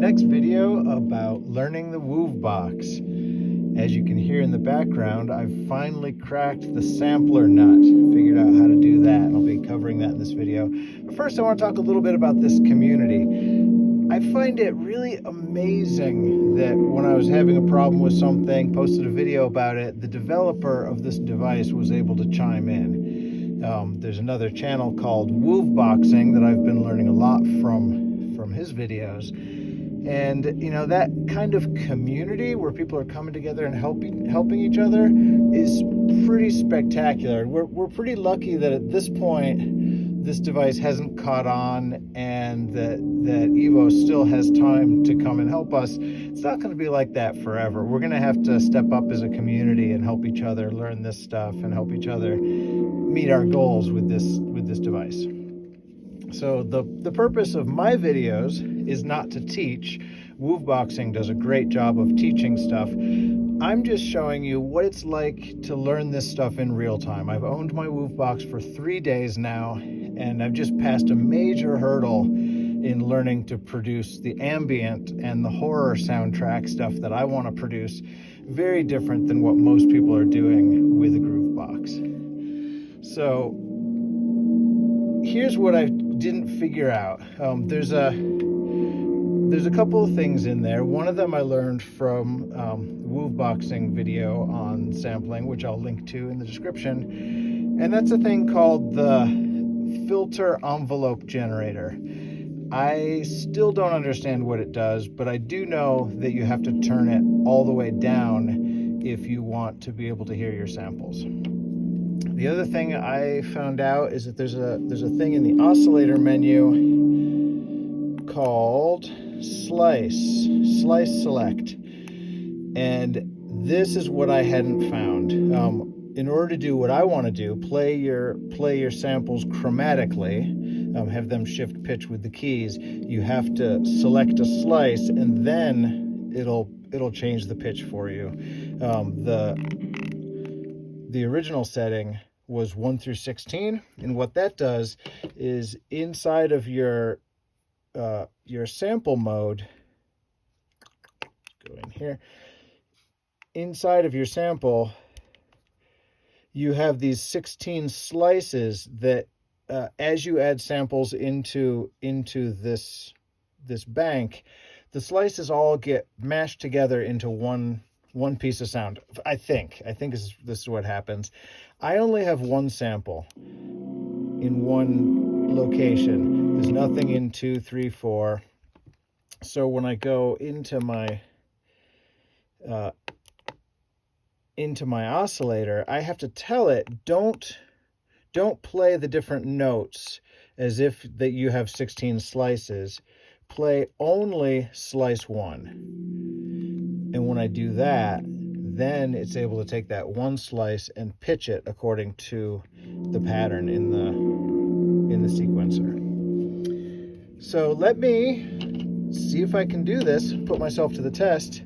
next video about learning the Woovebox. As you can hear in the background, I've finally cracked the sampler nut, figured out how to do that, and I'll be covering that in this video. But first I want to talk a little bit about this community. I find it really amazing that when I was having a problem with something, posted a video about it, the developer of this device was able to chime in. There's another channel called Wooveboxing that I've been learning a lot from his videos. And you know, that kind of community where people are coming together and helping each other is pretty spectacular. We're pretty lucky that at this point this device hasn't caught on, and that Evo still has time to come and help us. It's not going to be like that forever. We're going to have to step up as a community and help each other learn this stuff and help each other meet our goals with this device. So the purpose of my videos is not to teach. Wooveboxing does a great job of teaching stuff. I'm just showing you what it's like to learn this stuff in real time. I've owned my Woovebox for 3 days now, and I've just passed a major hurdle in learning to produce the ambient and the horror soundtrack stuff that I want to produce. Very different than what most people are doing with a Groovebox. So here's what I didn't figure out. There's a couple of things in there. One of them I learned from Wooveboxing video on sampling, which I'll link to in the description. And that's a thing called the filter envelope generator. I still don't understand what it does, but I do know that you have to turn it all the way down if you want to be able to hear your samples. The other thing I found out is that there's a thing in the oscillator menu called Slice Select, and this is what I hadn't found. In order to do what I want to do, play your samples chromatically, have them shift pitch with the keys, you have to select a slice, and then it'll change the pitch for you. The original setting was 1 through 16, and what that does is inside of your sample mode, go in here, inside of your sample, you have these 16 slices that as you add samples into this bank, the slices all get mashed together into one piece of sound. I think this is what happens. I only have one sample in one location. There's nothing in 2, 3, 4. So when I go into my oscillator, I have to tell it, don't play the different notes as if that you have 16 slices. Play only slice 1. And when I do that, then it's able to take that one slice and pitch it according to the pattern in the sequencer. So let me see if I can do this, put myself to the test.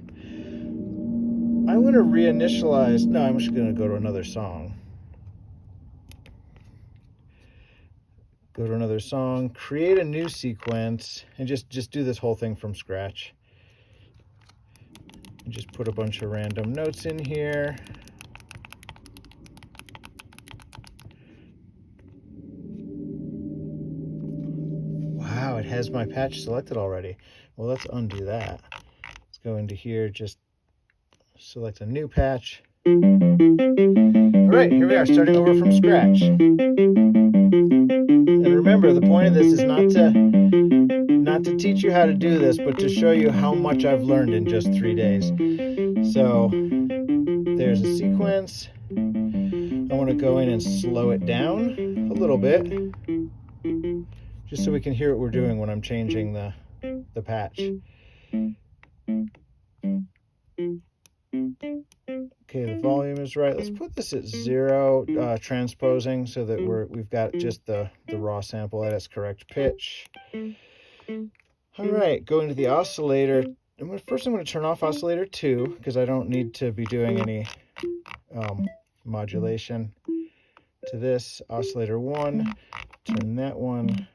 I'm going to reinitialize. No, I'm just going to go to another song. Go to another song, create a new sequence, and just do this whole thing from scratch. And just put a bunch of random notes in here. Wow, it has my patch selected already. Well, let's undo that. Let's go into here, just select a new patch. All right, here we are, starting over from scratch. And remember, the point of this is not to teach you how to do this, but to show you how much I've learned in just 3 days. So there's a sequence. I want to go in and slow it down a little bit, just so we can hear what we're doing when I'm changing the patch. Okay, the volume is right. Let's put this at 0, transposing, so that we've got just the raw sample at its correct pitch. All right, going to the oscillator. First I'm going to turn off oscillator 2, because I don't need to be doing any modulation to this. Oscillator 1, turn that one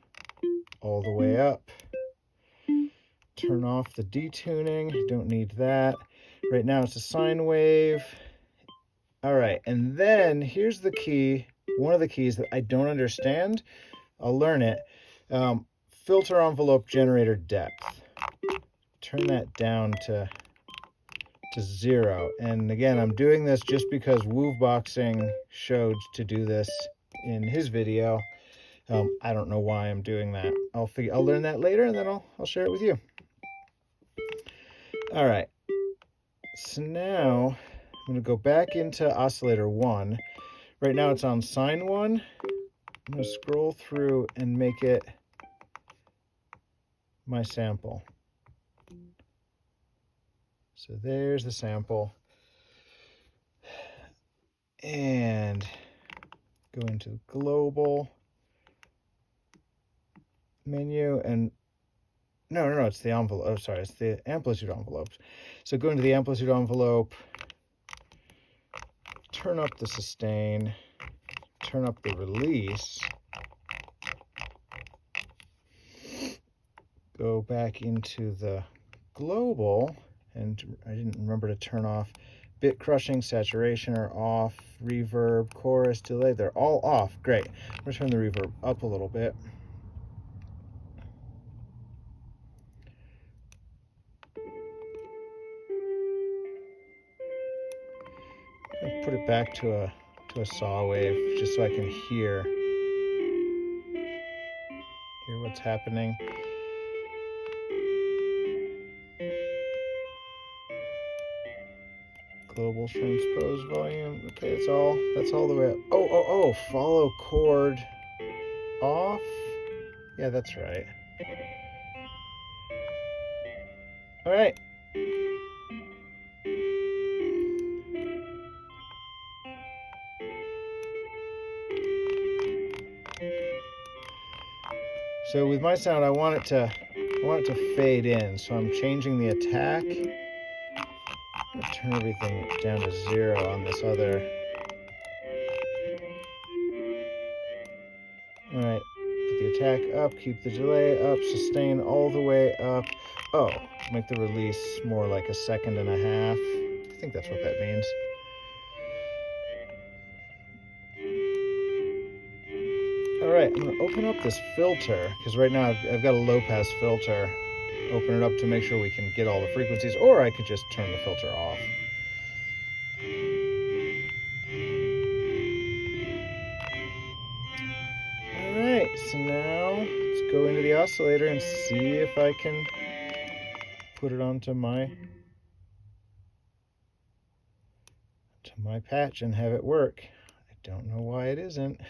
all the way up. Turn off the detuning, don't need that. Right now it's a sine wave. All right, and then here's the key, one of the keys that I don't understand. I'll learn it. Filter envelope generator depth. Turn that down to 0. And again, I'm doing this just because Wooveboxing showed to do this in his video. I don't know why I'm doing that. I'll learn that later, and then I'll share it with you. All right. So now I'm going to go back into Oscillator 1. Right now it's on sine 1. I'm going to scroll through and make it my sample. So there's the sample. And go into global menu, and no, it's the envelope. Oh, sorry, it's the amplitude envelopes. So go into the amplitude envelope, turn up the sustain, turn up the release, go back into the global, and I didn't remember to turn off bit crushing, saturation are off, reverb, chorus, delay, they're all off. Great. I'm going to turn the reverb up a little bit. And put it back to a saw wave just so I can hear what's happening. Global transpose volume. Okay, that's all the way up. Oh, follow chord off. Yeah, that's right. All right. So with my sound, I want it to fade in. So I'm changing the attack. I'm gonna turn everything down to 0 on this other. All right, put the attack up, keep the delay up, sustain all the way up. Oh, make the release more like 1.5 seconds. I think that's what that means. All right, I'm gonna open up this filter, because right now I've got a low pass filter. Open it up to make sure we can get all the frequencies, or I could just turn the filter off. All right, so now let's go into the oscillator and see if I can put it onto my patch and have it work. I don't know why it isn't.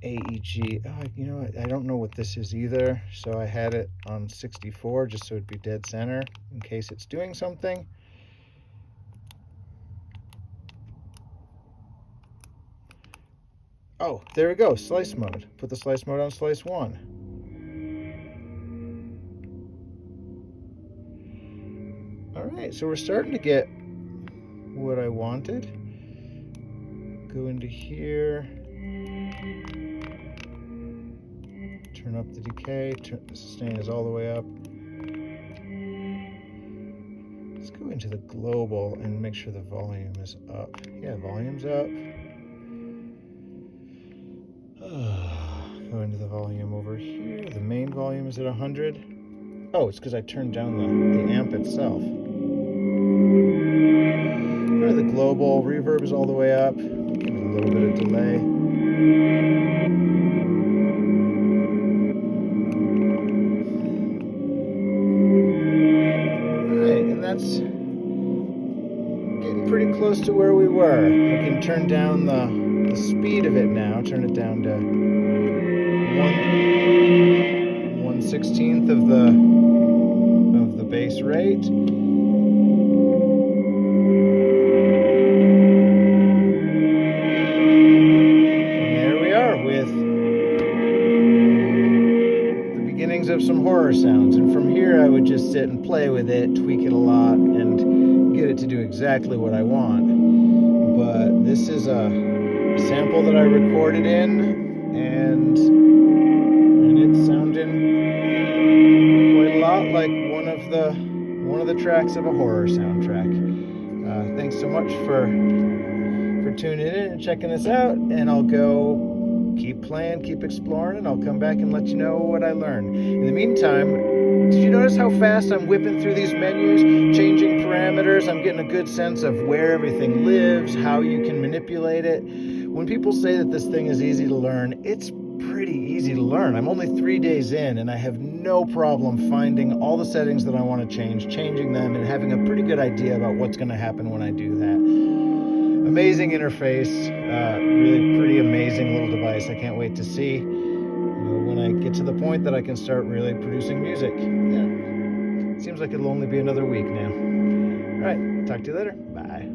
AEG. Oh, you know what? I don't know what this is either. So I had it on 64 just so it'd be dead center in case it's doing something. Oh, there we go. Slice mode. Put the slice mode on slice 1. All right, so we're starting to get what I wanted. Go into here. Turn up the decay. The sustain is all the way up. Let's go into the global and make sure the volume is up. Yeah, volume's up. Go into the volume over here. The main volume is at 100. Oh, it's because I turned down the amp itself. Or the global reverb is all the way up. Give it a little bit of delay. Alright, and that's getting pretty close to where we were. I can turn down the speed of it now. Turn it down to 1/16 of the base rate. Of some horror sounds, and from here I would just sit and play with it, tweak it a lot, and get it to do exactly what I want. But this is a sample that I recorded in, and it's sounding one of the tracks of a horror soundtrack. Thanks so much for tuning in and checking this out, and I'll go keep playing, keep exploring, and I'll come back and let you know what I learn. In the meantime, did you notice how fast I'm whipping through these menus, changing parameters? I'm getting a good sense of where everything lives, how you can manipulate it. When people say that this thing is easy to learn, it's pretty easy to learn. I'm only 3 days in, and I have no problem finding all the settings that I want to change, changing them, and having a pretty good idea about what's going to happen when I do that. Amazing interface, really pretty amazing little device. I can't wait to see when I get to the point that I can start really producing music. Yeah, seems like it'll only be another week now. All right, talk to you later. Bye.